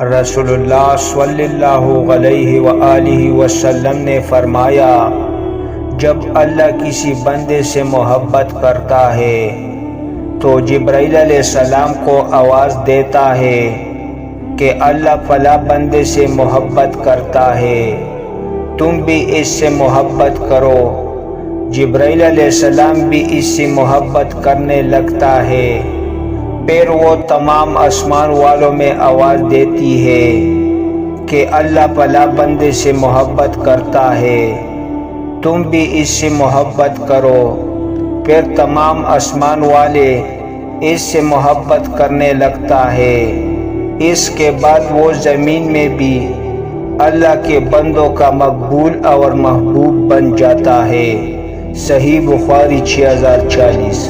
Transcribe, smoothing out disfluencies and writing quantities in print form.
रसूलुल्लाह सल्लल्लाहु अलैहि वआलिहि वसल्लम ने फरमाया, जब अल्लाह किसी बंदे से मोहब्बत करता है तो जिब्राइल अलैहिस्सलाम को आवाज़ देता है कि अल्लाह फला बंदे से मोहब्बत करता है, तुम भी इससे मोहब्बत करो। जिब्राइल अलैहिस्सलाम भी इससे मोहब्बत करने लगता है। फिर वो तमाम आसमान वालों में आवाज़ देती है कि अल्लाह फला बंदे से मोहब्बत करता है, तुम भी इससे मोहब्बत करो। फिर तमाम आसमान वाले इससे मोहब्बत करने लगता है। इसके बाद वो ज़मीन में भी अल्लाह के बंदों का मकबूल और महबूब बन जाता है। सही बुखारी 6040।